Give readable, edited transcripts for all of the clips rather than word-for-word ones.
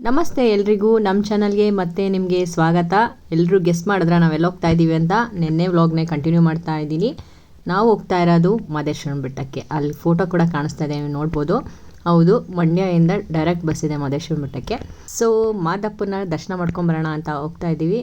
ನಮಸ್ತೆ ಎಲ್ರಿಗೂ ನಮ್ಮ ಚಾನಲ್ಗೆ ಮತ್ತೆ ನಿಮಗೆ ಸ್ವಾಗತ. ಎಲ್ಲರೂ ಗೆಸ್ ಮಾಡಿದ್ರೆ ನಾವೆಲ್ಲ ಹೋಗ್ತಾ ಇದ್ದೀವಿ ಅಂತ ನಿನ್ನೆ ವ್ಲಾಗ್ನೇ ಕಂಟಿನ್ಯೂ ಮಾಡ್ತಾ ಇದ್ದೀನಿ. ನಾವು ಹೋಗ್ತಾ ಇರೋದು ಮಹದೇಶ್ವರನ ಬೆಟ್ಟಕ್ಕೆ. ಅಲ್ಲಿ ಫೋಟೋ ಕೂಡ ಕಾಣಿಸ್ತಾ ಇದೆ, ನೀವು ನೋಡ್ಬೋದು. ಹೌದು, ಮಂಡ್ಯದಿಂದ ಡೈರೆಕ್ಟ್ ಬಸ್ ಇದೆ ಮಹದೇಶ್ವರನ ಬೆಟ್ಟಕ್ಕೆ. ಸೊ ಮಾದಪ್ಪನ ದರ್ಶನ ಮಾಡ್ಕೊಂಬರೋಣ ಅಂತ ಹೋಗ್ತಾ ಇದ್ದೀವಿ.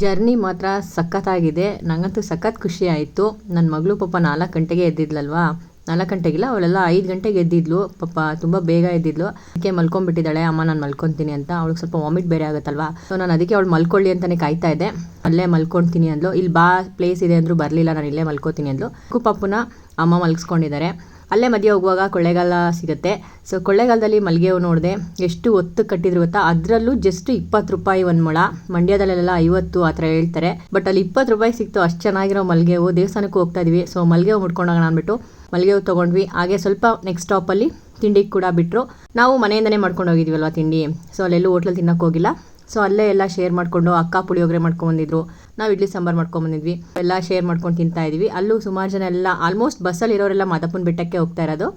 ಜರ್ನಿ ಮಾತ್ರ ಸಖತ್ತಾಗಿದೆ. ನನಗಂತೂ ಸಖತ್ ಖುಷಿ ಆಯಿತು. ನನ್ನ ಮಗಳು ಪಾಪ 4 ಗಂಟೆಗೆ ಎದ್ದಿದ್ಲಲ್ವಾ, 4 ಗಂಟೆಗಿಲ್ಲ, ಅವಳೆಲ್ಲ 5 ಗಂಟೆಗೆ ಎದ್ದಿದ್ಲು. ಪಾಪ ತುಂಬ ಬೇಗ ಎದ್ದಿದ್ಲು. ಅದಕ್ಕೆ ಮಲ್ಕೊಂಡ್ಬಿಟ್ಟಿದ್ದಾಳೆ. ಅಮ್ಮ ನಾನು ಮಲ್ಕೊತೀನಿ ಅಂತ. ಅವಳಿಗೆ ಸ್ವಲ್ಪ ವಾಮಿಟ್ ಬೇರೆ ಆಗುತ್ತಲ್ವಾ, ಸೊ ನಾನು ಅದಕ್ಕೆ ಅವಳು ಮಲ್ಕೊಳ್ಳಿ ಅಂತಲೇ ಕಾಯ್ತಾ ಇದ್ದೆ. ಅಲ್ಲೇ ಮಲ್ಕೊಳ್ತೀನಿ ಅಂದ್ಲು. ಇಲ್ಲಿ ಬಾ ಪ್ಲೇಸ್ ಇದೆ ಅಂದರೂ ಬರಲಿಲ್ಲ, ನಾನು ಇಲ್ಲೇ ಮಲ್ಕೋತೀನಿ ಅಂದ್ಲು. ಪಾಪುನ ಅಮ್ಮ ಮಲ್ಗಿಸ್ಕೊಂಡಿದ್ದಾರೆ. ಅಲ್ಲೇ ಮಧ್ಯೆ ಹೋಗುವಾಗ ಕೊಳ್ಳೇಗಾಲ ಸಿಗುತ್ತೆ. ಸೊ ಕೊಳ್ಳೇಗಾಲದಲ್ಲಿ ಮಲ್ಲಿಗೆ ಹೂ ನೋಡಿದೆ. ಎಷ್ಟು ಒತ್ತು ಕಟ್ಟಿದ್ರು ಗೊತ್ತಾ, ಅದರಲ್ಲೂ ಜಸ್ಟ್ 20 ರೂಪಾಯಿ ಒಂದು ಮೊಳ. ಮಂಡ್ಯದಲ್ಲೆಲ್ಲ 50 ಆ ಥರ ಹೇಳ್ತಾರೆ, ಬಟ್ ಅಲ್ಲಿ 20 ರೂಪಾಯಿ ಸಿಕ್ತು. ಅಷ್ಟು ಚೆನ್ನಾಗಿರೋ ಮಲ್ಲಿಗೆ ಹೂ. ದೇವಸ್ಥಾನಕ್ಕೂ ಹೋಗ್ತಾ ಇದೀವಿ, ಸೊ ಮಲ್ಲಿಗೆ ಹೂ ಮುಟ್ಕೊಂಡೋಗೋಣ ಅಂದ್ಬಿಟ್ಟು ಮಲ್ಲಿಗೆ ಹೂ ತೊಗೊಂಡ್ವಿ. ಹಾಗೆ ಸ್ವಲ್ಪ ನೆಕ್ಸ್ಟ್ ಸ್ಟಾಪಲ್ಲಿ ತಿಂಡಿಗೆ ಕೂಡ ಬಿಟ್ಟರು. ನಾವು ಮನೆಯಿಂದನೇ ಮಾಡ್ಕೊಂಡು ಹೋಗಿದ್ವಲ್ವ ತಿಂಡಿ, ಸೊ ಅಲ್ಲೆಲ್ಲೂ ಹೋಟ್ಲಲ್ಲಿ ತಿನ್ನೋಕೆ ಹೋಗಿಲ್ಲ. ಸೊ ಅಲ್ಲೇ ಎಲ್ಲ ಶೇರ್ ಮಾಡಿಕೊಂಡು, ಅಕ್ಕ ಪುಳಿಯೋಗರೆ ಮಾಡ್ಕೊಂಬಂದಿದ್ರು, ನಾವು ಇಡ್ಲಿ ಸಾಂಬಾರು ಮಾಡ್ಕೊಂಬಂದಿದ್ವಿ. ಎಲ್ಲ ಶೇರ್ ಮಾಡ್ಕೊಂಡು ತಿಂತಾ ಇದ್ವಿ. ಅಲ್ಲೂ ಸುಮಾರು ಜನ ಎಲ್ಲ ಆಲ್ಮೋಸ್ಟ್ ಬಸ್ಸಲ್ಲಿ ಇರೋರೆಲ್ಲ ಮಾದಪ್ಪನ ಬೆಟ್ಟಕ್ಕೆ ಹೋಗ್ತಾ ಇರೋದು.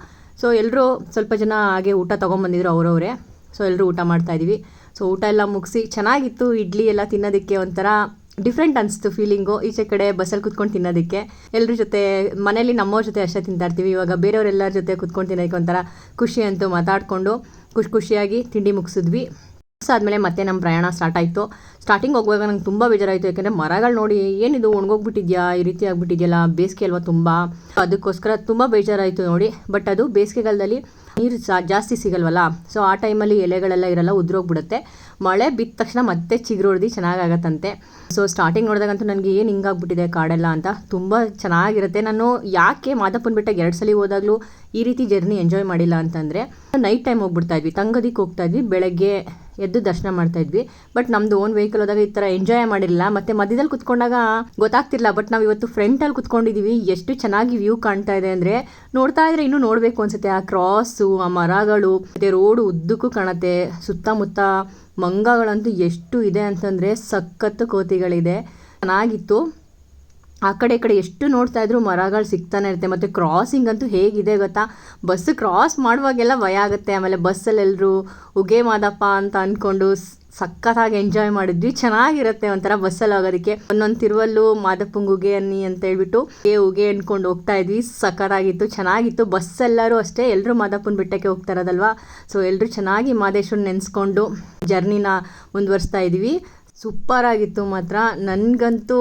ಸೊ ಎಲ್ಲರೂ ಸ್ವಲ್ಪ ಜನ ಹಾಗೆ ಊಟ ತೊಗೊಂಬಂದಿದ್ರು ಅವರವರೇ. ಸೊ ಎಲ್ಲರೂ ಊಟ ಮಾಡ್ತಾಯಿದ್ವಿ. ಸೊ ಊಟ ಎಲ್ಲ ಮುಗಿಸಿ ಚೆನ್ನಾಗಿತ್ತು. ಇಡ್ಲಿ ಎಲ್ಲ ತಿನ್ನೋದಕ್ಕೆ ಒಂಥರ ಡಿಫ್ರೆಂಟ್ ಅನಿಸ್ತು ಫೀಲಿಂಗು. ಈಚೆ ಕಡೆ ಬಸ್ಸಲ್ಲಿ ಕುತ್ಕೊಂಡು ತಿನ್ನೋದಕ್ಕೆ ಎಲ್ಲರ ಜೊತೆ, ಮನೇಲಿ ನಮ್ಮವ್ರ ಜೊತೆ ಅಷ್ಟೇ ತಿಂತಾ ಇರ್ತೀವಿ. ಇವಾಗ ಬೇರೆಯವರೆಲ್ಲರ ಜೊತೆ ಕುತ್ಕೊಂಡು ತಿನ್ನೋದಕ್ಕೆ ಒಂಥರ ಖುಷಿ ಅಂತೂ. ಮಾತಾಡಿಕೊಂಡು ಖುಷಿಯಾಗಿ ತಿಂಡಿ ಮುಗಿಸಿದ್ವಿ. ಆದಮೇಲೆ ಮತ್ತೆ ನಮ್ಮ ಪ್ರಯಾಣ ಸ್ಟಾರ್ಟ್ ಆಯಿತು. ಸ್ಟಾರ್ಟಿಂಗ್ ಹೋಗುವಾಗ ನಂಗೆ ತುಂಬ ಬೇಜಾರಾಯಿತು. ಯಾಕೆಂದರೆ ಮರಗಳು ನೋಡಿ, ಏನಿದು ಒಣಗೋಗ್ಬಿಟ್ಟಿದ್ಯಾ, ಈ ರೀತಿ ಆಗಿಬಿಟ್ಟಿದೆಯಲ್ಲ, ಬೇಸಿಗೆ ಅಲ್ವಾ ತುಂಬ, ಅದಕ್ಕೋಸ್ಕರ ತುಂಬ ಬೇಜಾರಾಯಿತು ನೋಡಿ. ಬಟ್ ಅದು ಬೇಸಿಗೆಗಾಲದಲ್ಲಿ ನೀರು ಜಾಸ್ತಿ ಸಿಗಲ್ವಲ್ಲ, ಸೊ ಆ ಟೈಮಲ್ಲಿ ಎಲೆಗಳೆಲ್ಲ ಇರಲ್ಲ, ಉದುರೋಗ್ಬಿಡುತ್ತೆ. ಮಳೆ ಬಿದ್ದ ತಕ್ಷಣ ಮತ್ತೆ ಚಿಗುರು ಹೊಡೆದು ಚೆನ್ನಾಗಾಗತ್ತಂತೆ. ಸೊ ಸ್ಟಾರ್ಟಿಂಗ್ ನೋಡಿದಾಗಂತೂ ನನಗೆ ಏನು ಹಿಂಗಾಗ್ಬಿಟ್ಟಿದೆ ಕಾಡೆಲ್ಲ ಅಂತ. ತುಂಬ ಚೆನ್ನಾಗಿರುತ್ತೆ. ನಾನು ಯಾಕೆ ಮಾದಪ್ಪನ ಬೆಟ್ಟಕ್ಕೆ 2 ಸಲ ಹೋದಾಗಲೂ ಈ ರೀತಿ ಜರ್ನಿ ಎಂಜಾಯ್ ಮಾಡಿಲ್ಲ ಅಂತಂದರೆ, ನೈಟ್ ಟೈಮ್ ಹೋಗ್ಬಿಡ್ತಾ ಇದ್ವಿ, ತಂಗೋದಿಕ್ಕೆ ಹೋಗ್ತಾ ಇದ್ವಿ, ಬೆಳಗ್ಗೆ ಎದ್ದು ದರ್ಶನ ಮಾಡ್ತಾ ಇದ್ವಿ. ಬಟ್ ನಮ್ಮದು ಓನ್ ವೆಹಿಕಲ್ ಹೋದಾಗ ಈ ಥರ ಎಂಜಾಯ್ ಮಾಡಿರಲಿಲ್ಲ. ಮತ್ತು ಮಧ್ಯದಲ್ಲಿ ಕುತ್ಕೊಂಡಾಗ ಗೊತ್ತಾಗ್ತಿಲ್ಲ. ಬಟ್ ನಾವು ಇವತ್ತು ಫ್ರಂಟಲ್ಲಿ ಕುತ್ಕೊಂಡಿದ್ದೀವಿ. ಎಷ್ಟು ಚೆನ್ನಾಗಿ ವ್ಯೂ ಕಾಣ್ತಾ ಇದೆ ಅಂದರೆ, ನೋಡ್ತಾ ಇದ್ರೆ ಇನ್ನೂ ನೋಡಬೇಕು ಅನಿಸುತ್ತೆ. ಆ ಕ್ರಾಸು, ಆ ಮರಗಳು, ಮತ್ತು ರೋಡು ಉದ್ದಕ್ಕೂ ಕಾಣುತ್ತೆ. ಸುತ್ತಮುತ್ತ ಮಂಗಗಳಂತೂ ಎಷ್ಟು ಇದೆ ಅಂತಂದರೆ ಸಖತ್ತು ಕೋತಿಗಳಿದೆ. ಚೆನ್ನಾಗಿತ್ತು. ಆ ಕಡೆ ಈ ಕಡೆ ಎಷ್ಟು ನೋಡ್ತಾ ಇದ್ರು ಮರಗಳು ಸಿಗ್ತಾನೆ ಇರುತ್ತೆ. ಮತ್ತು ಕ್ರಾಸಿಂಗ್ ಅಂತೂ ಹೇಗಿದೆ ಗೊತ್ತಾ, ಬಸ್ ಕ್ರಾಸ್ ಮಾಡುವಾಗೆಲ್ಲ ಭಯ ಆಗುತ್ತೆ. ಆಮೇಲೆ ಬಸ್ಸಲ್ಲಿ ಎಲ್ಲರೂ ಉಗೆ ಮಾದಪ್ಪ ಅಂತ ಅಂದ್ಕೊಂಡು ಸಖತ್ತಾಗಿ ಎಂಜಾಯ್ ಮಾಡಿದ್ವಿ. ಚೆನ್ನಾಗಿರುತ್ತೆ ಒಂಥರ ಬಸ್ಸಲ್ಲಿ ಹೋಗೋದಕ್ಕೆ. ಒಂದೊಂದು ತಿರುವಲ್ಲೂ ಮಾದಪ್ಪಂಗೆ ಉಗೆ ಅನ್ನಿ ಅಂತ ಹೇಳ್ಬಿಟ್ಟು ಉಗೆ ಅಂದ್ಕೊಂಡು ಹೋಗ್ತಾ ಇದ್ವಿ. ಸಖತ್ತಾಗಿತ್ತು, ಚೆನ್ನಾಗಿತ್ತು. ಬಸ್ಸೆಲ್ಲರೂ ಅಷ್ಟೇ, ಎಲ್ಲರೂ ಮಾದಪ್ಪನ ಬೆಟ್ಟಕ್ಕೆ ಹೋಗ್ತಾ ಇರೋದಲ್ವಾ, ಸೊ ಎಲ್ಲರೂ ಚೆನ್ನಾಗಿ ಮಾದೇಶ್ವರನ ನೆನೆಸ್ಕೊಂಡು ಜರ್ನಿನ ಮುಂದುವರಿಸ್ತಾ ಇದ್ವಿ. ಸೂಪರಾಗಿತ್ತು ಮಾತ್ರ. ನನಗಂತೂ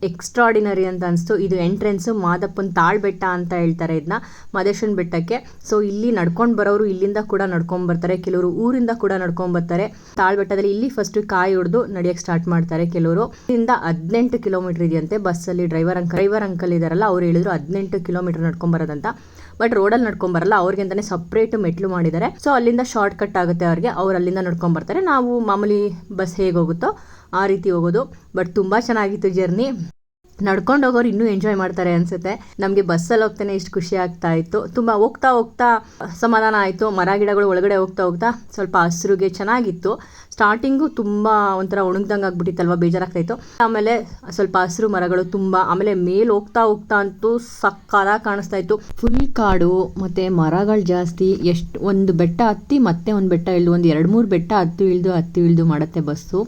ಎಕ್ಸ್ಟ್ರಾಡಿನರಿ ಅಂತ ಅನಿಸ್ತು. ಇದು ಎಂಟ್ರೆನ್ಸು ಮಾದಪ್ಪನ ತಾಳ್ಬೆಟ್ಟ ಅಂತ ಹೇಳ್ತಾರೆ ಇದನ್ನ, ಮಹದೇಶ್ವರನ ಬೆಟ್ಟಕ್ಕೆ. ಸೊ ಇಲ್ಲಿ ನಡ್ಕೊಂಡು ಬರೋರು ಇಲ್ಲಿಂದ ಕೂಡ ನಡ್ಕೊಂಡು ಬರ್ತಾರೆ, ಕೆಲವರು ಊರಿಂದ ಕೂಡ ನಡ್ಕೊಂಡು ಬರ್ತಾರೆ. ತಾಳ್ಬೆಟ್ಟದಲ್ಲಿ ಇಲ್ಲಿ ಫಸ್ಟ್ ಕಾಯಿ ಹೊಡೆದು ನಡೆಯೋಕ್ಕೆ ಸ್ಟಾರ್ಟ್ ಮಾಡ್ತಾರೆ ಕೆಲವರು. ಇಲ್ಲಿಂದ 18 ಕಿಲೋಮೀಟರ್ ಇದೆಯಂತೆ. ಬಸ್ಸಲ್ಲಿ ಡ್ರೈವರ್ ಅಂಕಲ್ ಇದ್ದಾರಲ್ಲ, ಅವ್ರು ಹೇಳಿದ್ರು 18 ಕಿಲೋಮೀಟರ್ ನಡ್ಕೊಂಬರೋದಂತ. ಬಟ್ ರೋಡಲ್ಲಿ ನಡ್ಕೊಂಬರಲ್ಲ, ಅವ್ರಿಗೆ ಅಂತಲೇ ಸಪ್ರೇಟ್ ಮೆಟ್ಲು ಮಾಡಿದ್ದಾರೆ. ಸೊ ಅಲ್ಲಿಂದ ಶಾರ್ಟ್ ಕಟ್ ಆಗುತ್ತೆ ಅವ್ರಿಗೆ, ಅವ್ರು ಅಲ್ಲಿಂದ ನಡ್ಕೊಂಬರ್ತಾರೆ. ನಾವು ಮಾಮೂಲಿ ಬಸ್ ಹೇಗೆ ಹೋಗುತ್ತೋ ಆ ರೀತಿ ಹೋಗೋದು. ಬಟ್ ತುಂಬ ಚೆನ್ನಾಗಿತ್ತು ಜರ್ನಿ. ನಡ್ಕೊಂಡು ಹೋಗೋರು ಇನ್ನೂ ಎಂಜಾಯ್ ಮಾಡ್ತಾರೆ ಅನಿಸುತ್ತೆ. ನಮಗೆ ಬಸ್ಸಲ್ಲಿ ಹೋಗ್ತಾನೆ ಇಷ್ಟು ಖುಷಿ ಆಗ್ತಾ ಇತ್ತು. ತುಂಬ ಹೋಗ್ತಾ ಸಮಾಧಾನ ಆಯಿತು. ಮರ ಗಿಡಗಳು ಒಳಗಡೆ ಹೋಗ್ತಾ ಸ್ವಲ್ಪ ಹಸಿರುಗೆ ಚೆನ್ನಾಗಿತ್ತು. ಸ್ಟಾರ್ಟಿಂಗು ತುಂಬ ಒಂಥರ ಒಣಗ್ದಂಗೆ ಆಗ್ಬಿಟ್ಟಿತ್ತಲ್ವ, ಬೇಜಾರಾಗ್ತಾಯಿತ್ತು. ಆಮೇಲೆ ಸ್ವಲ್ಪ ಹಸಿರು ಮರಗಳು ತುಂಬ. ಆಮೇಲೆ ಮೇಲೆ ಹೋಗ್ತಾ ಅಂತೂ ಸಕ್ಕತ್ತಾಗಿ ಕಾಣಿಸ್ತಾ ಇತ್ತು. ಫುಲ್ ಕಾಡು ಮತ್ತು ಮರಗಳು ಜಾಸ್ತಿ. ಎಷ್ಟು ಒಂದು ಬೆಟ್ಟ ಹತ್ತಿ ಮತ್ತೆ ಒಂದು ಬೆಟ್ಟ ಇಳಿದು, ಒಂದು 2-3 ಬೆಟ್ಟ ಹತ್ತು ಇಳಿದು ಮಾಡುತ್ತೆ ಬಸ್ಸು.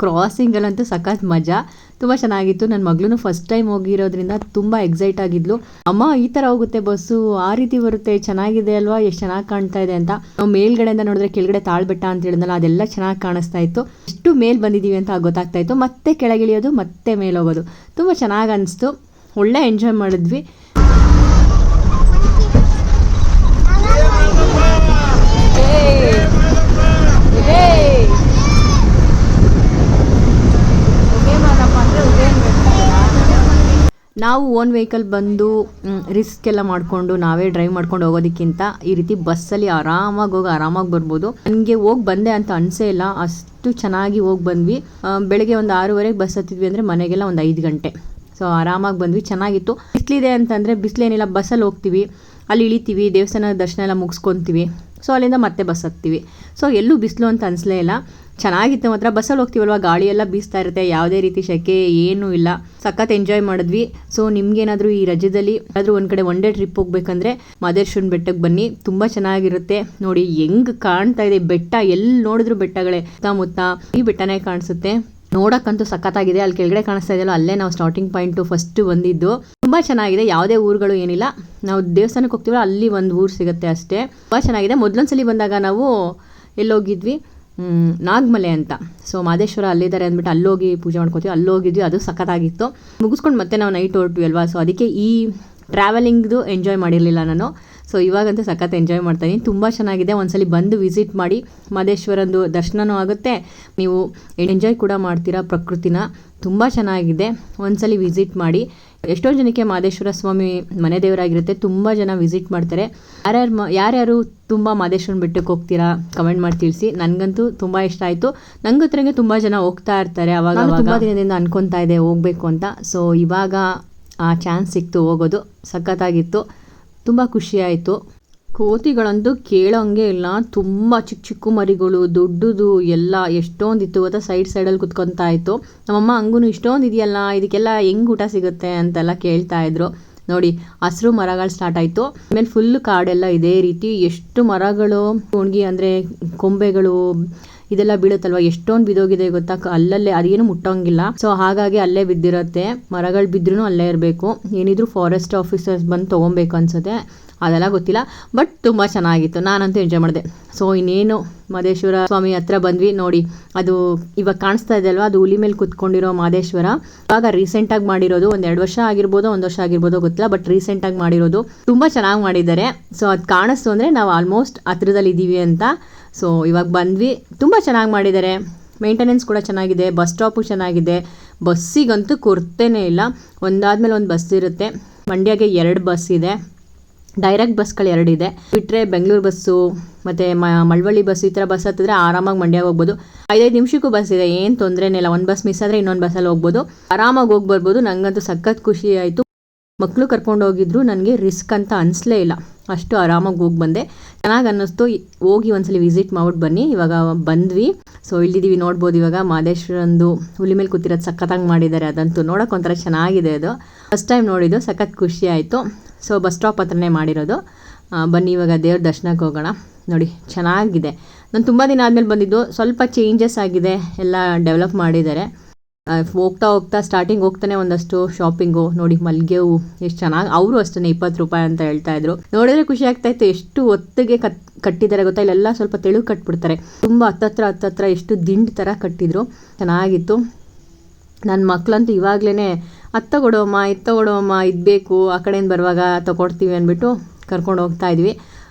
ಕ್ರಾಸಿಂಗಲ್ಲಂತೂ ಸಖತ್ ಮಜಾ. ತುಂಬ ಚೆನ್ನಾಗಿತ್ತು. ನನ್ನ ಮಗಳೂ ಫಸ್ಟ್ ಟೈಮ್ ಹೋಗಿರೋದ್ರಿಂದ ತುಂಬ ಎಕ್ಸೈಟ್ ಆಗಿದ್ಲು. ಅಮ್ಮ ಈ ಥರ ಹೋಗುತ್ತೆ ಬಸ್ಸು, ಆ ರೀತಿ ಬರುತ್ತೆ, ಚೆನ್ನಾಗಿದೆ ಅಲ್ವಾ, ಎಷ್ಟು ಚೆನ್ನಾಗಿ ಕಾಣ್ತಾ ಇದೆ ಅಂತ. ನಾವು ಮೇಲ್ಗಡೆಯಿಂದ ನೋಡಿದ್ರೆ ಕೆಳಗಡೆ ತಾಳ್ಬೆಟ್ಟ ಅಂತ ಹೇಳಿದ್ನಲ್ಲ, ಅದೆಲ್ಲ ಚೆನ್ನಾಗಿ ಕಾಣಿಸ್ತಾ ಇತ್ತು. ಎಷ್ಟು ಮೇಲ್ ಬಂದಿದ್ದೀವಿ ಅಂತ ಗೊತ್ತಾಗ್ತಾ ಇತ್ತು. ಮತ್ತೆ ಕೆಳಗಿಳಿಯೋದು, ಮತ್ತೆ ಮೇಲೆ ಹೋಗೋದು, ತುಂಬ ಚೆನ್ನಾಗಿ ಅನಿಸ್ತು. ಒಳ್ಳೆ ಎಂಜಾಯ್ ಮಾಡಿದ್ವಿ. ನಾವು ಓನ್ ವೆಹಿಕಲ್ ಬಂದು ರಿಸ್ಕ್ ಎಲ್ಲ ಮಾಡಿಕೊಂಡು ನಾವೇ ಡ್ರೈವ್ ಮಾಡ್ಕೊಂಡು ಹೋಗೋದಕ್ಕಿಂತ ಈ ರೀತಿ ಬಸ್ಸಲ್ಲಿ ಆರಾಮಾಗಿ ಬರ್ಬೋದು. ನನಗೆ ಹೋಗಿ ಬಂದೆ ಅಂತ ಅನಿಸೇ ಇಲ್ಲ, ಅಷ್ಟು ಚೆನ್ನಾಗಿ ಹೋಗಿ ಬಂದ್ವಿ. ಬೆಳಗ್ಗೆ ಒಂದು 6:30 ಬಸ್ ಹತ್ತಿದ್ವಿ ಅಂದರೆ ಮನೆಗೆಲ್ಲ ಒಂದು 5 ಗಂಟೆ. ಸೊ ಆರಾಮಾಗಿ ಬಂದ್ವಿ, ಚೆನ್ನಾಗಿತ್ತು. ಬಿಸಿಲಿದೆ ಅಂತಂದರೆ ಬಿಸಿಲೇನಿಲ್ಲ, ಬಸ್ಸಲ್ಲಿ ಹೋಗ್ತೀವಿ, ಅಲ್ಲಿ ಇಳಿತೀವಿ, ದೇವಸ್ಥಾನ ದರ್ಶನ ಎಲ್ಲ ಮುಗಿಸ್ಕೊತೀವಿ. ಸೊ ಅಲ್ಲಿಂದ ಮತ್ತೆ ಬಸ್ ಹತ್ತೀವಿ. ಸೊ ಎಲ್ಲೂ ಬಿಸಿಲು ಅಂತ ಅನಿಸ್ಲೇ ಇಲ್ಲ. ಚೆನ್ನಾಗಿತ್ತು ಮಾತ್ರ. ಬಸ್ಸಲ್ಲಿ ಹೋಗ್ತೀವಲ್ವ, ಗಾಳಿ ಎಲ್ಲ ಬೀಸ್ತಾ ಇರುತ್ತೆ, ಯಾವುದೇ ರೀತಿ ಶೆಕೆ ಏನೂ ಇಲ್ಲ. ಸಖತ್ ಎಂಜಾಯ್ ಮಾಡಿದ್ವಿ. ಸೊ ನಿಮ್ಗೇನಾದರೂ ಈ ರಜದಲ್ಲಿ ಏನಾದರೂ ಒಂದು ಕಡೆ ಒನ್ ಡೇ ಟ್ರಿಪ್ ಹೋಗ್ಬೇಕಂದ್ರೆ ಮಾದೇಶ್ವರನ ಬೆಟ್ಟಕ್ಕೆ ಬನ್ನಿ, ತುಂಬ ಚೆನ್ನಾಗಿರುತ್ತೆ. ನೋಡಿ ಹೆಂಗೆ ಕಾಣ್ತಾ ಇದೆ ಬೆಟ್ಟ, ಎಲ್ಲಿ ನೋಡಿದ್ರು ಬೆಟ್ಟಗಳೇ, ಸುತ್ತಮುತ್ತ ಈ ಬೆಟ್ಟನೇ ಕಾಣಿಸುತ್ತೆ. ನೋಡಕ್ಕಂತೂ ಸಖತ್ತಾಗಿದೆ. ಅಲ್ಲಿ ಕೆಳಗಡೆ ಕಾಣಿಸ್ತಾ ಇದೆಯಲ್ಲ, ಅಲ್ಲೇ ನಾವು ಸ್ಟಾರ್ಟಿಂಗ್ ಪಾಯಿಂಟು ಫಸ್ಟ್ ಬಂದಿದ್ದು. ತುಂಬ ಚೆನ್ನಾಗಿದೆ. ಯಾವುದೇ ಊರುಗಳು ಏನಿಲ್ಲ, ನಾವು ದೇವಸ್ಥಾನಕ್ಕೆ ಹೋಗ್ತೀವಲ್ಲ ಅಲ್ಲಿ ಒಂದು ಊರು ಸಿಗುತ್ತೆ ಅಷ್ಟೇ. ತುಂಬ ಚೆನ್ನಾಗಿದೆ. ಮೊದಲೊಂದ್ಸಲಿ ಬಂದಾಗ ನಾವು ಎಲ್ಲೋಗಿದ್ವಿ, ನಾಗಮಲೆ ಅಂತ. ಸೊ ಮಾದೇಶ್ವರ ಅಲ್ಲಿದ್ದಾರೆ ಅಂದ್ಬಿಟ್ಟು ಅಲ್ಲೋಗಿ ಪೂಜೆ ಮಾಡ್ಕೋತೀವಿ, ಅಲ್ಲೋಗಿದ್ವಿ. ಅದು ಸಖತ್ತಾಗಿತ್ತು. ಮುಗಿಸ್ಕೊಂಡು ಮತ್ತೆ ನಾವು ನೈಟ್ ಹೊರಟ್ವಿ ಅಲ್ವಾ. ಸೊ ಅದಕ್ಕೆ ಈ ಟ್ರಾವೆಲಿಂಗ್ದು ಎಂಜಾಯ್ ಮಾಡಿರಲಿಲ್ಲ ನಾನು. ಸೊ ಇವಾಗಂತೂ ಸಖತ್ ಎಂಜಾಯ್ ಮಾಡ್ತಾಯಿದ್ದೀನಿ. ತುಂಬ ಚೆನ್ನಾಗಿದೆ. ಒಂದ್ಸಲಿ ಬಂದು ವಿಸಿಟ್ ಮಾಡಿ, ಮಾದೇಶ್ವರಂದು ದರ್ಶನವೂ ಆಗುತ್ತೆ, ನೀವು ಎಂಜಾಯ್ ಕೂಡ ಮಾಡ್ತೀರಾ ಪ್ರಕೃತಿನ. ತುಂಬ ಚೆನ್ನಾಗಿದೆ. ಒಂದ್ಸಲಿ ವಿಸಿಟ್ ಮಾಡಿ. ಎಷ್ಟೊಂದು ಜನಕ್ಕೆ ಮಾದೇಶ್ವರ ಸ್ವಾಮಿ ಮನೆ ದೇವರಾಗಿರುತ್ತೆ, ತುಂಬ ಜನ ವಿಸಿಟ್ ಮಾಡ್ತಾರೆ. ಯಾರ್ಯಾರು ತುಂಬ ಮಾದೇಶ್ವರನ ಬೆಟ್ಟಕ್ಕೆ ಹೋಗ್ತೀರಾ ಕಮೆಂಟ್ ಮಾಡಿ ತಿಳಿಸಿ. ನನಗಂತೂ ತುಂಬ ಇಷ್ಟ ಆಯಿತು. ನಂಗೆ ಹತ್ರಗೆ ತುಂಬ ಜನ ಹೋಗ್ತಾ ಇರ್ತಾರೆ. ಅವಾಗ ತುಂಬ ದಿನದಿಂದ ಅನ್ಕೊತಾ ಇದೆ ಹೋಗಬೇಕು ಅಂತ. ಸೊ ಇವಾಗ ಆ ಚಾನ್ಸ್ ಸಿಕ್ತು ಹೋಗೋದು. ಸಖತ್ತಾಗಿತ್ತು, ತುಂಬ ಖುಷಿಯಾಯಿತು. ಕೋತಿಗಳಂತೂ ಕೇಳೋಂಗೆ ಇಲ್ಲ. ತುಂಬ ಚಿಕ್ಕ ಚಿಕ್ಕ ಮರಿಗಳು, ದೊಡ್ಡದು ಎಲ್ಲ ಎಷ್ಟೊಂದಿತ್ತು ಗೊತ್ತಾ. ಸೈಡಲ್ಲಿ ಕುತ್ಕೊತಾ ಇತ್ತು. ನಮ್ಮಮ್ಮ ಹಂಗೂ ಇಷ್ಟೊಂದು ಇದೆಯಲ್ಲ, ಇದಕ್ಕೆಲ್ಲ ಹೆಂಗೆ ಊಟ ಸಿಗುತ್ತೆ ಅಂತೆಲ್ಲ ಕೇಳ್ತಾ ಇದ್ರು. ನೋಡಿ ಹಸಿರು ಮರಗಳು ಸ್ಟಾರ್ಟ್ ಆಯಿತು. ಆಮೇಲೆ ಫುಲ್ ಕಾಡೆಲ್ಲ ಇದೇ ರೀತಿ ಎಷ್ಟು ಮರಗಳು, ಒಣಗಿ ಅಂದರೆ ಕೊಂಬೆಗಳು ಇದೆಲ್ಲ ಬೀಳುತ್ತಲ್ವ, ಎಷ್ಟೊಂದು ಬಿದ್ದೋಗಿದೆ ಗೊತ್ತಾ. ಅಲ್ಲಲ್ಲೇ ಅದೇನು ಮುಟ್ಟೋಂಗಿಲ್ಲ. ಸೊ ಹಾಗಾಗಿ ಅಲ್ಲೇ ಬಿದ್ದಿರುತ್ತೆ. ಮರಗಳು ಬಿದ್ರೂ ಅಲ್ಲೇ ಇರಬೇಕು. ಏನಿದ್ರು ಫಾರೆಸ್ಟ್ ಆಫೀಸರ್ಸ್ ಬಂದು ತೊಗೊಬೇಕು ಅನ್ಸುತ್ತೆ, ಅದೆಲ್ಲ ಗೊತ್ತಿಲ್ಲ. ಬಟ್ ತುಂಬ ಚೆನ್ನಾಗಿತ್ತು, ನಾನಂತೂ ಎಂಜಾಯ್ ಮಾಡಿದೆ. ಸೊ ಇನ್ನೇನು ಮಾದೇಶ್ವರ ಸ್ವಾಮಿ ಹತ್ರ ಬಂದ್ವಿ. ನೋಡಿ ಅದು ಇವಾಗ ಕಾಣಿಸ್ತಾ ಇದೆ ಅಲ್ವಾ, ಅದು ಹುಲಿ ಮೇಲೆ ಕುತ್ಕೊಂಡಿರೋ ಮಾದೇಶ್ವರ. ಇವಾಗ ರೀಸೆಂಟಾಗಿ ಮಾಡಿರೋದು, 1-2 ವರ್ಷ ಆಗಿರ್ಬೋದು, 1 ವರ್ಷ ಆಗಿರ್ಬೋದು ಗೊತ್ತಿಲ್ಲ, ಬಟ್ ರೀಸೆಂಟಾಗಿ ಮಾಡಿರೋದು. ತುಂಬ ಚೆನ್ನಾಗಿ ಮಾಡಿದ್ದಾರೆ. ಸೊ ಅದು ಕಾಣಿಸ್ತು ಅಂದರೆ ನಾವು ಆಲ್ಮೋಸ್ಟ್ ಹತ್ರದಲ್ಲಿ ಇದ್ದೀವಿ ಅಂತ. ಸೊ ಇವಾಗ ಬಂದ್ವಿ. ತುಂಬ ಚೆನ್ನಾಗಿ ಮಾಡಿದ್ದಾರೆ. ಮೇಂಟೆನೆನ್ಸ್ ಕೂಡ ಚೆನ್ನಾಗಿದೆ. ಬಸ್ ಸ್ಟಾಪು ಚೆನ್ನಾಗಿದೆ. ಬಸ್ಸಿಗಂತೂ ಕೊರತೆನೇ ಇಲ್ಲ. ಒಂದಾದ್ಮೇಲೆ ಒಂದು ಬಸ್ ಇರುತ್ತೆ. ಮಂಡ್ಯಗೆ 2 ಬಸ್ ಇದೆ. ಡೈರೆಕ್ಟ್ ಬಸ್ಗಳು 2 ಇದೆ. ಬಿಟ್ಟರೆ ಬೆಂಗಳೂರು ಬಸ್ಸು ಮತ್ತು ಮಳವಳ್ಳಿ ಬಸ್ಸು, ಈ ಥರ ಬಸ್ ಹತ್ತಿದ್ರೆ ಆರಾಮಾಗಿ ಮಂಡ್ಯಗೆ ಹೋಗ್ಬೋದು. 5-5 ನಿಮಿಷಕ್ಕೂ ಬಸ್ ಇದೆ, ಏನು ತೊಂದರೆನೇ ಇಲ್ಲ. ಒಂದು ಬಸ್ ಮಿಸ್ ಆದರೆ ಇನ್ನೊಂದು ಬಸ್ಸಲ್ಲಿ ಹೋಗ್ಬೋದು, ಆರಾಮಾಗಿ ಹೋಗಿ ಬರ್ಬೋದು. ನನಗಂತೂ ಸಖತ್ ಖುಷಿ ಆಯಿತು. ಮಕ್ಕಳು ಕರ್ಕೊಂಡು ಹೋಗಿದ್ರು, ನನಗೆ ರಿಸ್ಕ್ ಅಂತ ಅನಿಸ್ಲೇ ಇಲ್ಲ. ಅಷ್ಟು ಆರಾಮಾಗಿ ಹೋಗಿ ಬಂದೆ. ಚೆನ್ನಾಗಿ ಅನ್ನಿಸ್ತು. ಹೋಗಿ ಒಂದ್ಸಲಿ ವಿಸಿಟ್ ಮಾಡ್ಬಿಟ್ಟು ಬನ್ನಿ. ಇವಾಗ ಬಂದ್ವಿ. ಸೊ ಇಲ್ಲಿದ್ದೀವಿ, ನೋಡ್ಬೋದು. ಇವಾಗ ಮಾದೇಶ್ವರಂದು ಹುಲಿ ಮೇಲೆ ಕೂತಿರೋದು ಸಖತ್ತಾಗಿ ಮಾಡಿದ್ದಾರೆ. ಅದಂತೂ ನೋಡೋಕೆ ಒಂಥರ ಚೆನ್ನಾಗಿದೆ. ಅದು ಫಸ್ಟ್ ಟೈಮ್ ನೋಡಿದ್ದು, ಸಖತ್ ಖುಷಿ ಆಯಿತು. ಸೊ ಬಸ್ ಸ್ಟಾಪ್ ಹತ್ರನೇ ಮಾಡಿರೋದು. ಬನ್ನಿ ಇವಾಗ ದೇವ್ರ ದರ್ಶನಕ್ಕೆ ಹೋಗೋಣ. ನೋಡಿ ಚೆನ್ನಾಗಿದೆ. ನಾನು ತುಂಬ ದಿನ ಆದಮೇಲೆ ಬಂದಿದ್ದು. ಸ್ವಲ್ಪ ಚೇಂಜಸ್ ಆಗಿದೆ, ಎಲ್ಲ ಡೆವಲಪ್ ಮಾಡಿದ್ದಾರೆ. ಹೋಗ್ತಾ ಸ್ಟಾರ್ಟಿಂಗ್ ಹೋಗ್ತಾನೆ ಒಂದಷ್ಟು ಶಾಪಿಂಗು. ನೋಡಿ ಮಲ್ಲಿಗೆ ಹೂವು ಎಷ್ಟು ಚೆನ್ನಾಗಿ, ಅವರು ಅಷ್ಟೇ 20 ರೂಪಾಯಿ ಅಂತ ಹೇಳ್ತಾ ಇದ್ರು. ನೋಡಿದ್ರೆ ಖುಷಿ ಆಗ್ತಾ ಇತ್ತು. ಎಷ್ಟು ಹೊತ್ತಿಗೆ ಕಟ್ಟಿದ್ದಾರೆ ಗೊತ್ತಾ. ಇಲ್ಲೆಲ್ಲ ಸ್ವಲ್ಪ ತೆಳು ಕಟ್ಬಿಡ್ತಾರೆ. ತುಂಬ ಹತ್ತತ್ರ ಎಷ್ಟು ದಿಂಡು ಥರ ಕಟ್ಟಿದ್ರು. ಚೆನ್ನಾಗಿತ್ತು. ನನ್ನ ಮಕ್ಕಳಂತೂ ಇವಾಗಲೇ ಅದು ತಗೊಡೋಮ್ಮ, ಇದು ತಗೊಡೋಮ್ಮ, ಇದು ಬೇಕು, ಆ ಕಡೆಯಿಂದ ಬರುವಾಗ ತಗೊಡ್ತೀವಿ ಅಂದ್ಬಿಟ್ಟು ಕರ್ಕೊಂಡು ಹೋಗ್ತಾ ಇದ್ವಿ.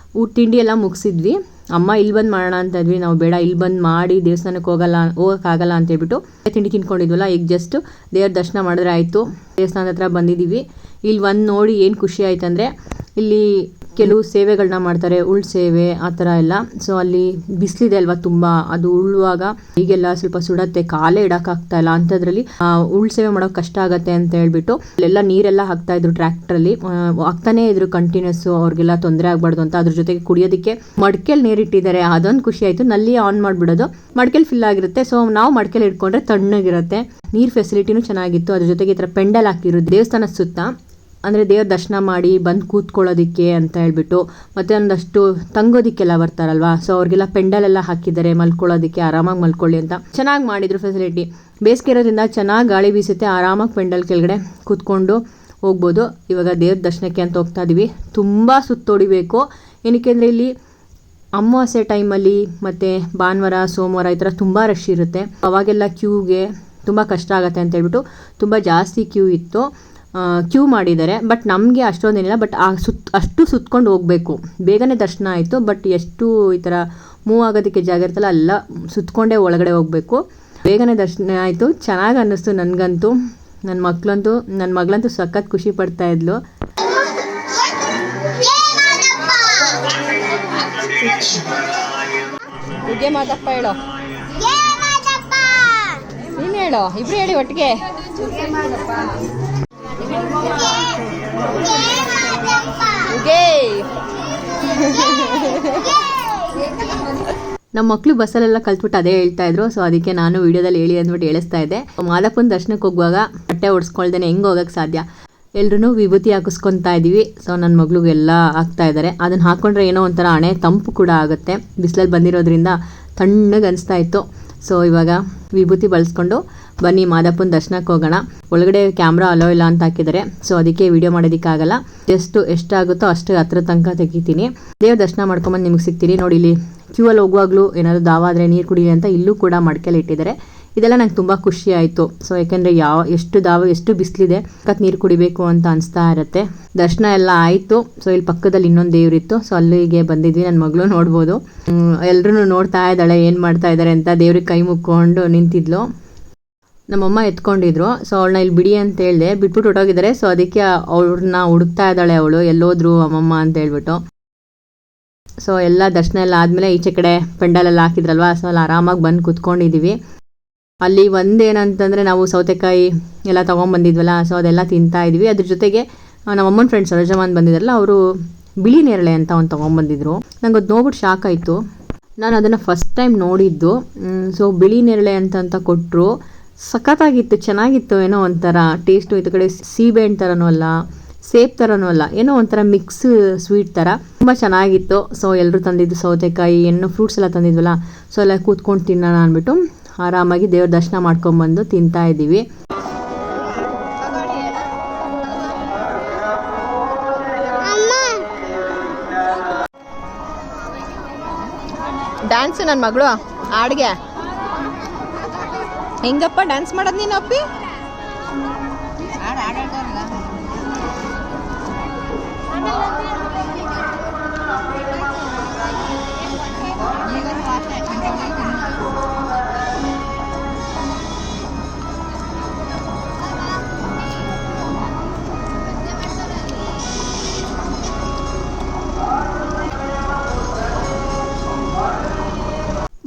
ತಿಂಡಿ ಎಲ್ಲ ಮುಗಿಸಿದ್ವಿ. ಅಮ್ಮ ಇಲ್ಲಿ ಬಂದು ಮಾಡೋಣ ಅಂತ ಇದ್ವಿ. ನಾವು ಬೇಡ, ಇಲ್ಲಿ ಬಂದು ಮಾಡಿ ದೇವಸ್ಥಾನಕ್ಕೆ ಹೋಗೋಕ್ಕಾಗಲ್ಲ ಅಂತ ಹೇಳ್ಬಿಟ್ಟು ತಿಂಡಿ ತಿನ್ಕೊಂಡಿದ್ವಲ್ಲ. ಈಗ ಜಸ್ಟ್ ದೇವ್ರ ದರ್ಶನ ಮಾಡಿದ್ರೆ ಆಯಿತು. ದೇವಸ್ಥಾನದ ಹತ್ರ ಬಂದಿದ್ದೀವಿ. ಇಲ್ಲಿ ಒಂದು ನೋಡಿ ಏನು ಖುಷಿ ಆಯ್ತು ಅಂದರೆ, ಇಲ್ಲಿ ಕೆಲವು ಸೇವೆಗಳನ್ನ ಮಾಡ್ತಾರೆ, ಉಳ್ ಸೇವೆ ಆ ಥರ ಎಲ್ಲ. ಸೊ ಅಲ್ಲಿ ಬಿಸಿಲಿದೆ ಅಲ್ವಾ ತುಂಬ, ಅದು ಉಳುವಾಗ ಈಗೆಲ್ಲ ಸ್ವಲ್ಪ ಸುಡತ್ತೆ, ಕಾಲೇ ಇಡೋಕ್ಕಾಗ್ತಾ ಇಲ್ಲ. ಅಂಥದ್ರಲ್ಲಿ ಉಳ್ ಸೇವೆ ಮಾಡೋಕೆ ಕಷ್ಟ ಆಗುತ್ತೆ ಅಂತ ಹೇಳ್ಬಿಟ್ಟು ಅಲ್ಲೆಲ್ಲ ನೀರೆಲ್ಲ ಹಾಕ್ತಾಯಿದ್ರು. ಟ್ರ್ಯಾಕ್ಟ್ರಲ್ಲಿ ಹಾಕ್ತಾನೇ ಇದ್ರು ಕಂಟಿನ್ಯೂಸ್ಸು, ಅವ್ರಿಗೆಲ್ಲ ತೊಂದರೆ ಆಗಬಾರ್ದು ಅಂತ. ಅದ್ರ ಜೊತೆಗೆ ಕುಡಿಯೋದಕ್ಕೆ ಮಡ್ಕೆಲಿ ನೀರಿಟ್ಟಿದ್ದಾರೆ. ಅದೊಂದು ಖುಷಿ ಆಯಿತು. ನಲ್ಲಿ ಆನ್ ಮಾಡಿಬಿಡೋದು, ಮಡ್ಕೆಲಿ ಫಿಲ್ ಆಗಿರುತ್ತೆ. ಸೊ ನಾವು ಮಡ್ಕೆಲಿ ಇಟ್ಕೊಂಡ್ರೆ ತಣ್ಣಗಿರುತ್ತೆ. ನೀರು ಫೆಸಿಲಿಟಿನೂ ಚೆನ್ನಾಗಿತ್ತು. ಅದ್ರ ಜೊತೆಗೆ ಈ ಥರ ಪೆಂಡಲ್ ಹಾಕಿರೋದು ದೇವಸ್ಥಾನದ ಸುತ್ತ, ಅಂದರೆ ದೇವ್ರ ದರ್ಶನ ಮಾಡಿ ಬಂದು ಕೂತ್ಕೊಳ್ಳೋದಕ್ಕೆ ಅಂತ ಹೇಳ್ಬಿಟ್ಟು. ಮತ್ತು ಒಂದಷ್ಟು ತಂಗೋದಕ್ಕೆಲ್ಲ ಬರ್ತಾರಲ್ವಾ, ಸೊ ಅವ್ರಿಗೆಲ್ಲ ಪೆಂಡಲೆಲ್ಲ ಹಾಕಿದ್ದಾರೆ ಮಲ್ಕೊಳ್ಳೋದಕ್ಕೆ, ಆರಾಮಾಗಿ ಮಲ್ಕೊಳ್ಳಿ ಅಂತ. ಚೆನ್ನಾಗಿ ಮಾಡಿದ್ರು ಫೆಸಿಲಿಟಿ. ಬೇಸಿಗೆ ಇರೋದ್ರಿಂದ ಚೆನ್ನಾಗಿ ಗಾಳಿ ಬೀಸುತ್ತೆ. ಆರಾಮಾಗಿ ಪೆಂಡಲ್ ಕೆಳಗಡೆ ಕೂತ್ಕೊಂಡು ಹೋಗ್ಬೋದು. ಇವಾಗ ದೇವ್ರ ದರ್ಶನಕ್ಕೆ ಅಂತ ಹೋಗ್ತಾ ಇದ್ದೀವಿ. ತುಂಬ ಸುತ್ತೋಡಿಬೇಕು. ಏನಕ್ಕೆ ಅಂದರೆ ಇಲ್ಲಿ ಅಮಾವಾಸ್ಯೆ ಟೈಮಲ್ಲಿ ಮತ್ತು ಭಾನುವಾರ ಸೋಮವಾರ ಈ ಥರ ತುಂಬ ರಶ್ ಇರುತ್ತೆ. ಅವಾಗೆಲ್ಲ ಕ್ಯೂಗೆ ತುಂಬ ಕಷ್ಟ ಆಗುತ್ತೆ ಅಂತ ಹೇಳ್ಬಿಟ್ಟು ತುಂಬ ಜಾಸ್ತಿ ಕ್ಯೂ ಇತ್ತು. ಕ್ಯೂ ಮಾಡಿದ್ದಾರೆ. ಬಟ್ ನಮಗೆ ಅಷ್ಟೊಂದೇನಿಲ್ಲ. ಬಟ್ ಅಷ್ಟು ಸುತ್ಕೊಂಡು ಹೋಗಬೇಕು. ಬೇಗನೆ ದರ್ಶನ ಆಯಿತು. ಬಟ್ ಎಷ್ಟು ಈ ಥರ ಮೂವ್ ಆಗೋದಕ್ಕೆ ಜಾಗ ಇರ್ತಲ್ಲ, ಎಲ್ಲ ಸುತ್ಕೊಂಡೇ ಒಳಗಡೆ ಹೋಗಬೇಕು. ಬೇಗನೆ ದರ್ಶನ ಆಯಿತು. ಚೆನ್ನಾಗಿ ಅನ್ನಿಸ್ತು ನನಗಂತೂ. ನನ್ನ ಮಗಳಂತೂ ಸಖತ್ ಖುಷಿ ಪಡ್ತಾ ಇದ್ಲು. ಉಗ್ಗೆ ಮಾತಪ್ಪ ಹೇಳೋ, ನೀನು ಹೇಳೋ, ಇಬ್ರು ಹೇಳಿ ಒಟ್ಟಿಗೆ. ಉಗೇ ನಮ್ಮ ಮಕ್ಕಳು ಬಸ್ಸಲ್ಲೆಲ್ಲ ಕಲ್ತ್ಬಿಟ್ಟು ಅದೇ ಹೇಳ್ತಾ ಇದ್ರು. ಸೊ ಅದಕ್ಕೆ ನಾನು ವಿಡಿಯೋದಲ್ಲಿ ಹೇಳಿ ಅಂದ್ಬಿಟ್ಟು ಹೇಳಿಸ್ತಾ ಇದ್ದೆ. ಮಾದಪ್ಪನ ದರ್ಶನಕ್ಕೆ ಹೋಗುವಾಗ ಬಟ್ಟೆ ಹೊಡ್ಸ್ಕೊಳ್ದೇನೆ ಹೆಂಗೆ ಹೋಗಕ್ಕೆ ಸಾಧ್ಯ? ಎಲ್ರೂ ವಿಭೂತಿ ಹಾಕಿಸ್ಕೊತಾ ಇದ್ದೀವಿ. ಸೊ ನನ್ನ ಮಗಳಿಗೆಲ್ಲ ಹಾಕ್ತಾ ಇದ್ದಾರೆ. ಅದನ್ನು ಹಾಕ್ಕೊಂಡ್ರೆ ಏನೋ ಒಂಥರ ಹಣೆ ತಂಪು ಕೂಡ ಆಗುತ್ತೆ. ಬಿಸಿಲಲ್ಲಿ ಬಂದಿರೋದ್ರಿಂದ ತಣ್ಣಗೆ ಅನಿಸ್ತಾ ಇತ್ತು. ಸೊ ಇವಾಗ ವಿಭೂತಿ ಬಳಸ್ಕೊಂಡು ಬನ್ನಿ ಮಾದಪ್ಪನ ದರ್ಶನಕ್ಕೆ ಹೋಗೋಣ. ಒಳಗಡೆ ಕ್ಯಾಮ್ರಾ ಅಲೋ ಇಲ್ಲ ಅಂತ ಹಾಕಿದ್ದಾರೆ. ಸೊ ಅದಕ್ಕೆ ವಿಡಿಯೋ ಮಾಡೋದಕ್ಕಾಗಲ್ಲ. ಎಷ್ಟಾಗುತ್ತೋ ಅಷ್ಟು ಹತ್ರ ತನಕ ತೆಗಿತೀನಿ. ದೇವ್ರ ದರ್ಶನ ಮಾಡ್ಕೊಂಬಂದು ನಿಮಗೆ ಸಿಗ್ತೀನಿ. ನೋಡಿ, ಇಲ್ಲಿ ಕ್ಯೂ ಅಲ್ಲಿ ಹೋಗುವಾಗಲೂ ಏನಾದರೂ ದಾವ ಆದರೆ ನೀರು ಕುಡೀಲಿ ಅಂತ ಇಲ್ಲೂ ಕೂಡ ಮಡಿಕೆಲಿ ಇಟ್ಟಿದ್ದಾರೆ. ಇದೆಲ್ಲ ನಂಗೆ ತುಂಬ ಖುಷಿ ಆಯಿತು. ಸೊ ಯಾಕೆಂದರೆ ಎಷ್ಟು ಬಿಸಿಲಿದೆ, ನೀರು ಕುಡಿಬೇಕು ಅಂತ ಅನಿಸ್ತಾ ಇರುತ್ತೆ. ದರ್ಶನ ಎಲ್ಲ ಆಯಿತು. ಸೊ ಇಲ್ಲಿ ಪಕ್ಕದಲ್ಲಿ ಇನ್ನೊಂದು ದೇವ್ರಿತ್ತು. ಸೊ ಅಲ್ಲಿಗೆ ಬಂದಿದ್ವಿ. ನನ್ನ ಮಗಳು ನೋಡ್ಬೋದು, ಎಲ್ಲರೂ ನೋಡ್ತಾ ಇದ್ದಾಳೆ ಏನು ಮಾಡ್ತಾ ಇದ್ದಾರೆ ಅಂತ. ದೇವ್ರಿಗೆ ಕೈ ಮುಕ್ಕೊಂಡು ನಿಂತಿದ್ಲು. ನಮ್ಮಮ್ಮ ಎತ್ಕೊಂಡಿದ್ರು. ಸೊ ಅವಳನ್ನ ಇಲ್ಲಿ ಬಿಡಿ ಅಂತ ಹೇಳಿದೆ, ಬಿಟ್ಬಿಟ್ಟು ಹೊಟ್ಟೋಗಿದ್ದಾರೆ. ಸೊ ಅದಕ್ಕೆ ಅವ್ರನ್ನ ಹುಡುಕ್ತಾ ಇದ್ದಾಳೆ ಅವಳು, ಎಲ್ಲೋದ್ರು ಅಮ್ಮಮ್ಮ ಅಂತ ಹೇಳ್ಬಿಟ್ಟು. ಸೊ ಎಲ್ಲ ದರ್ಶನ ಎಲ್ಲ ಆದಮೇಲೆ ಈಚೆ ಕಡೆ ಪೆಂಡಲೆಲ್ಲ ಹಾಕಿದ್ರಲ್ವ, ಸೊ ಅಲ್ಲಿ ಆರಾಮಾಗಿ ಬಂದು ಕುತ್ಕೊಂಡಿದ್ದೀವಿ. ಅಲ್ಲಿ ಒಂದೇನಂತಂದರೆ ನಾವು ಸೌತೆಕಾಯಿ ಎಲ್ಲ ತೊಗೊಂಬಂದಿದ್ವಲ್ಲ, ಸೊ ಅದೆಲ್ಲ ತಿಂತಾ ಇದ್ವಿ. ಅದ್ರ ಜೊತೆಗೆ ನಮ್ಮಮ್ಮನ ಫ್ರೆಂಡ್ಸ್ ಸರೋಜಮ್ಮನ್ ಬಂದಿದ್ರಲ್ಲ, ಅವರು ಬಿಳಿ ನೇರಳೆ ಅಂತ ಒಂದು ತೊಗೊಂಬಂದಿದ್ರು. ನಂಗೆ ಅದು ನೋಡ್ಬಿಟ್ಟು ಶಾಕ್ ಆಯಿತು. ನಾನು ಅದನ್ನು ಫಸ್ಟ್ ಟೈಮ್ ನೋಡಿದ್ದು. ಸೊ ಬಿಳಿ ನೇರಳೆ ಅಂತ ಕೊಟ್ಟರು. ಸಖತ್ತಾಗಿತ್ತು, ಚೆನ್ನಾಗಿತ್ತು. ಏನೋ ಒಂಥರ ಟೇಸ್ಟು. ಈ ಕಡೆ ಸೀಬೆಹಣ್ಣು ಥರನೂ ಅಲ್ಲ, ಸೇಬ್ ಥರನೂ ಅಲ್ಲ, ಏನೋ ಒಂಥರ ಮಿಕ್ಸ್ ಸ್ವೀಟ್ ಥರ ತುಂಬ ಚೆನ್ನಾಗಿತ್ತು. ಸೊ ಎಲ್ಲರೂ ತಂದಿದ್ದು ಸೌತೆಕಾಯಿ, ಏನು ಫ್ರೂಟ್ಸ್ ಎಲ್ಲ ತಂದಿದ್ವಲ್ಲ, ಸೊ ಎಲ್ಲ ಕೂತ್ಕೊಂಡು ತಿನ್ನೋಣ ಅಂದ್ಬಿಟ್ಟು ಆರಾಮಾಗಿ ದೇವ್ರ ದರ್ಶನ ಮಾಡ್ಕೊಂಬಂದು ತಿಂತಾ ಇದ್ದೀವಿ. ಡ್ಯಾನ್ಸ್ ನನ್ನ ಮಗಳು ಹಾಡ್ಗೆ ಹೆಂಗಪ್ಪ ಡ್ಯಾನ್ಸ್ ಮಾಡೋದು ನೀನು ಅಪ್ಪಿ?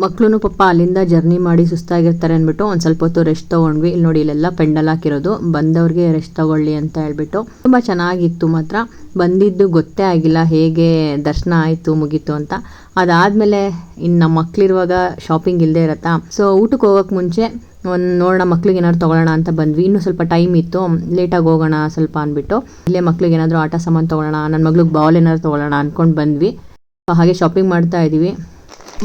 ಮಕ್ಕಳು ಪಾಪ ಅಲ್ಲಿಂದ ಜರ್ನಿ ಮಾಡಿ ಸುಸ್ತಾಗಿರ್ತಾರೆ ಅಂದ್ಬಿಟ್ಟು ಒಂದು ಸ್ವಲ್ಪ ಹೊತ್ತು ರೆಸ್ಟ್ ತೊಗೊಂಡ್ವಿ. ಇಲ್ಲಿ ನೋಡಿ, ಇಲ್ಲೆಲ್ಲ ಪೆಂಡಲ್ ಹಾಕಿರೋದು, ಬಂದವ್ರಿಗೆ ರೆಸ್ಟ್ ತೊಗೊಳ್ಳಿ ಅಂತ ಹೇಳ್ಬಿಟ್ಟು. ತುಂಬ ಚೆನ್ನಾಗಿತ್ತು ಮಾತ್ರ. ಬಂದಿದ್ದು ಗೊತ್ತೇ ಆಗಿಲ್ಲ ಹೇಗೆ ದರ್ಶನ ಆಯಿತು ಮುಗೀತು ಅಂತ. ಅದಾದಮೇಲೆ ಇನ್ನು ನಮ್ಮ ಮಕ್ಕಳಿರುವಾಗ ಶಾಪಿಂಗ್ ಇಲ್ಲದೆ ಇರತ್ತಾ. ಸೊ ಊಟಕ್ಕೆ ಹೋಗೋಕ್ಕೆ ಮುಂಚೆ ನೋಡೋಣ ಮಕ್ಳಿಗೆ ಏನಾದ್ರು ತೊಗೊಳ್ಳೋಣ ಅಂತ ಬಂದ್ವಿ. ಇನ್ನೂ ಸ್ವಲ್ಪ ಟೈಮ್ ಇತ್ತು, ಲೇಟಾಗಿ ಹೋಗೋಣ ಸ್ವಲ್ಪ ಅಂದ್ಬಿಟ್ಟು ಇಲ್ಲೇ ಮಕ್ಳಿಗೆ ಏನಾದರೂ ಆಟ ಸಾಮಾನು ತೊಗೊಳ್ಳೋಣ, ನನ್ನ ಮಗ್ಳಿಗೆ ಬಾಲ್ ಏನಾದ್ರು ತೊಗೊಳ್ಳೋಣ ಅಂದ್ಕೊಂಡು ಬಂದ್ವಿ. ಹಾಗೆ ಶಾಪಿಂಗ್ ಮಾಡ್ತಾ ಇದ್ದೀವಿ.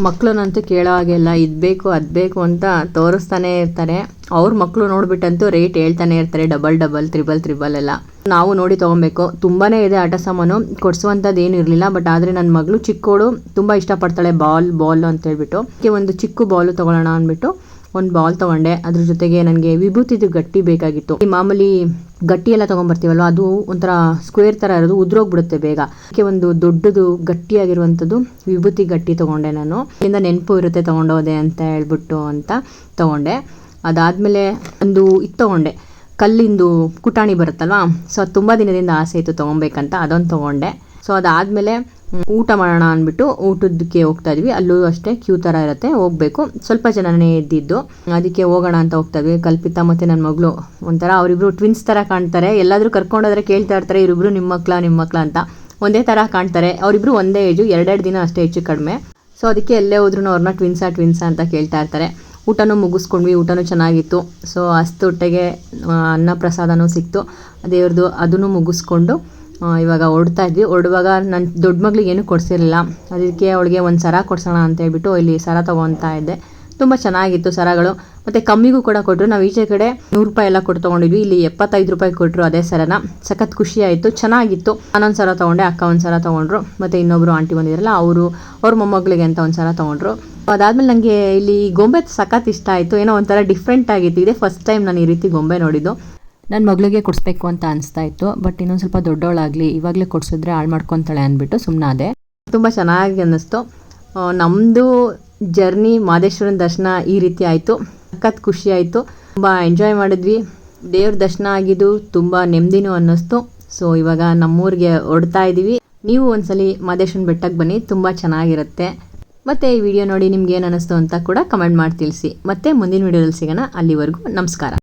ಮಕ್ಕಳನ್ನಂತೂ ಕೇಳೋ ಹಾಗೆಲ್ಲ ಇದು ಬೇಕು ಅದು ಬೇಕು ಅಂತ ತೋರಿಸ್ತಾನೆ ಇರ್ತಾರೆ. ಅವ್ರ ಮಕ್ಕಳು ನೋಡ್ಬಿಟ್ಟಂತೂ ರೇಟ್ ಹೇಳ್ತಾನೆ ಇರ್ತಾರೆ, ಡಬಲ್ ತ್ರಿಬಲ್ ಎಲ್ಲ. ನಾವು ನೋಡಿ ತೊಗೊಬೇಕು. ತುಂಬಾ ಇದೆ ಆಟ ಸಾಮಾನು, ಕೊಡಿಸುವಂಥದ್ದು ಏನು ಇರಲಿಲ್ಲ. ಬಟ್ ಆದರೆ ನನ್ನ ಮಗಳು ಚಿಕ್ಕವಳು ತುಂಬ ಇಷ್ಟಪಡ್ತಾಳೆ ಬಾಲ್ ಅಂತ ಹೇಳ್ಬಿಟ್ಟು. ಒಂದು ಚಿಕ್ಕ ಬಾಲು ತೊಗೊಳ್ಳೋಣ ಅಂದ್ಬಿಟ್ಟು ಒಂದು ಬಾಲ್ ತೊಗೊಂಡೆ. ಅದ್ರ ಜೊತೆಗೆ ನನಗೆ ವಿಭೂತಿದು ಗಟ್ಟಿ ಬೇಕಾಗಿತ್ತು. ಈ ಮಾಮೂಲಿ ಗಟ್ಟಿ ಎಲ್ಲ ತೊಗೊಂಬರ್ತೀವಲ್ವ, ಅದು ಒಂಥರ ಸ್ಕ್ವೇರ್ ಥರ ಇರೋದು, ಉದ್ರೋಗ್ಬಿಡುತ್ತೆ ಬೇಗ. ಅದಕ್ಕೆ ಒಂದು ದೊಡ್ಡದು ಗಟ್ಟಿಯಾಗಿರುವಂಥದ್ದು ವಿಭೂತಿ ಗಟ್ಟಿ ತೊಗೊಂಡೆ ನಾನು. ಇದರಿಂದ ನೆನಪು ಇರುತ್ತೆ ತೊಗೊಂಡೋದೆ ಅಂತ ಹೇಳ್ಬಿಟ್ಟು ಅಂತ ತೊಗೊಂಡೆ. ಅದಾದಮೇಲೆ ಒಂದು ಇದು ತೊಗೊಂಡೆ, ಕಲ್ಲಿಂದು ಕುಟಾಣಿ ಬರುತ್ತಲ್ವ. ಸೊ ಅದು ತುಂಬ ದಿನದಿಂದ ಆಸೆ ಇತ್ತು ತೊಗೊಬೇಕಂತ, ಅದೊಂದು ತೊಗೊಂಡೆ. ಸೊ ಅದಾದಮೇಲೆ ಊಟ ಮಾಡೋಣ ಅಂದ್ಬಿಟ್ಟು ಊಟದಕ್ಕೆ ಹೋಗ್ತಾ ಇದ್ವಿ. ಅಲ್ಲೂ ಅಷ್ಟೇ ಕ್ಯೂ ಥರ ಇರುತ್ತೆ, ಹೋಗಬೇಕು. ಸ್ವಲ್ಪ ಜನನೇ ಇದ್ದಿದ್ದು, ಅದಕ್ಕೆ ಹೋಗೋಣ ಅಂತ ಹೋಗ್ತಾ ಇದ್ವಿ. ಕಲ್ಪಿತಾ ಮತ್ತು ನನ್ನ ಮಗಳು ಒಂಥರ ಅವರಿಬ್ರು ಟ್ವಿನ್ಸ್ ಥರ ಕಾಣ್ತಾರೆ. ಎಲ್ಲಾದರೂ ಕರ್ಕೊಂಡೋದ್ರೆ ಕೇಳ್ತಾ ಇರ್ತಾರೆ, ಇವರಿಬ್ರು ನಿಮ್ಮ ಮಕ್ಕಳ ಅಂತ. ಒಂದೇ ಥರ ಕಾಣ್ತಾರೆ. ಅವರಿಬ್ರು ಒಂದೇ ಏಜು, 2 ದಿನ ಅಷ್ಟೇ ಹೆಚ್ಚು ಕಡಿಮೆ. ಸೊ ಅದಕ್ಕೆ ಎಲ್ಲೇ ಹೋದ್ರೂ ಅವ್ರನ್ನ ಟ್ವಿನ್ಸಾ ಅಂತ ಕೇಳ್ತಾ ಇರ್ತಾರೆ. ಊಟನೂ ಮುಗಿಸ್ಕೊಂಡ್ವಿ, ಊಟನೂ ಚೆನ್ನಾಗಿತ್ತು. ಸೊ ಅಷ್ಟು ಹೊಟ್ಟೆಗೆ ಅನ್ನ ಪ್ರಸಾದನೂ ಸಿಕ್ತು ದೇವ್ರದ್ದು, ಅದನ್ನು ಮುಗಿಸ್ಕೊಂಡು ಇವಾಗ ಹೊರಡ್ತಾ ಇದ್ವಿ. ಹೊರಡುವಾಗ ನನ್ನ ದೊಡ್ಡ ಮಗಳಿಗೆ ಏನೂ ಕೊಡಿಸಿರಲಿಲ್ಲ. ಅದಕ್ಕೆ ಅವಳಿಗೆ ಒಂದು ಸರ ಕೊಡ್ಸೋಣ ಅಂತ ಹೇಳ್ಬಿಟ್ಟು ಇಲ್ಲಿ ಸರ ತೊಗೊತಾ ಇದ್ದೆ. ತುಂಬ ಚೆನ್ನಾಗಿತ್ತು ಸರಗಳು, ಮತ್ತು ಕಮ್ಮಿಗೂ ಕೂಡ ಕೊಟ್ಟರು. ನಾವು ಈಚೆ ಕಡೆ 100 ರೂಪಾಯಿ ಎಲ್ಲ ಕೊಟ್ಟು ತೊಗೊಂಡಿದ್ವಿ, ಇಲ್ಲಿ 75 ರೂಪಾಯಿ ಕೊಟ್ಟರು ಅದೇ ಸರನ. ಸಖತ್ ಖುಷಿ ಆಯಿತು, ಚೆನ್ನಾಗಿತ್ತು. ನಾನೊಂದು ಸರ ತೊಗೊಂಡೆ, ಅಕ್ಕ ಒಂದು ಸರ ತೊಗೊಂಡ್ರು, ಮತ್ತು ಇನ್ನೊಬ್ಬರು ಆಂಟಿ ಬಂದಿದ್ರಲ್ಲ ಅವ್ರ ಮೊಮ್ಮಗಳಿಗೆ ಅಂತ ಒಂದು ಸರ ತೊಗೊಂಡ್ರು. ಅದಾದಮೇಲೆ ನನಗೆ ಇಲ್ಲಿ ಗೊಂಬೆ ಸಖತ್ ಇಷ್ಟ ಆಯಿತು. ಏನೋ ಒಂಥರ ಡಿಫ್ರೆಂಟ್ ಆಗಿತ್ತು. ಇದೇ ಫಸ್ಟ್ ಟೈಮ್ ನಾನು ಈ ರೀತಿ ಗೊಂಬೆ ನೋಡಿದ್ದು. ನನ್ನ ಮಗಳಿಗೆ ಕೊಡಿಸ್ಬೇಕು ಅಂತ ಅನಿಸ್ತಾ ಇತ್ತು. ಬಟ್ ಇನ್ನೊಂದು ಸ್ವಲ್ಪ ದೊಡ್ಡವಳಾಗಲಿ, ಇವಾಗಲೇ ಕೊಡಿಸಿದ್ರೆ ಹಾಳು ಮಾಡ್ಕೊತಾಳೆ ಅಂದ್ಬಿಟ್ಟು ಸುಮ್ಮನಾದೆ. ತುಂಬ ಚೆನ್ನಾಗಿ ಅನ್ನಿಸ್ತು. ನಮ್ಮದು ಜರ್ನಿ ಮಾದೇಶ್ವರನ ದರ್ಶನ ಈ ರೀತಿ ಆಯಿತು. ಸಖತ್ ಖುಷಿ ಆಯಿತು, ತುಂಬ ಎಂಜಾಯ್ ಮಾಡಿದ್ವಿ. ದೇವ್ರ ದರ್ಶನ ಆಗಿದ್ದು ತುಂಬ ನೆಮ್ಮದಿನೂ ಅನ್ನಿಸ್ತು. ಸೊ ಇವಾಗ ನಮ್ಮೂರಿಗೆ ಹೊರಡ್ತಾ ಇದ್ದೀವಿ. ನೀವು ಒಂದ್ಸಲಿ ಮಾದೇಶ್ವರನ ಬೆಟ್ಟಕ್ಕೆ ಬನ್ನಿ, ತುಂಬ ಚೆನ್ನಾಗಿರುತ್ತೆ. ಮತ್ತು ಈ ವಿಡಿಯೋ ನೋಡಿ ನಿಮ್ಗೆ ಏನು ಅನ್ನಿಸ್ತು ಅಂತ ಕೂಡ ಕಮೆಂಟ್ ಮಾಡಿ ತಿಳಿಸಿ. ಮತ್ತೆ ಮುಂದಿನ ವಿಡಿಯೋದಲ್ಲಿ ಸಿಗೋಣ. ಅಲ್ಲಿವರೆಗೂ ನಮಸ್ಕಾರ.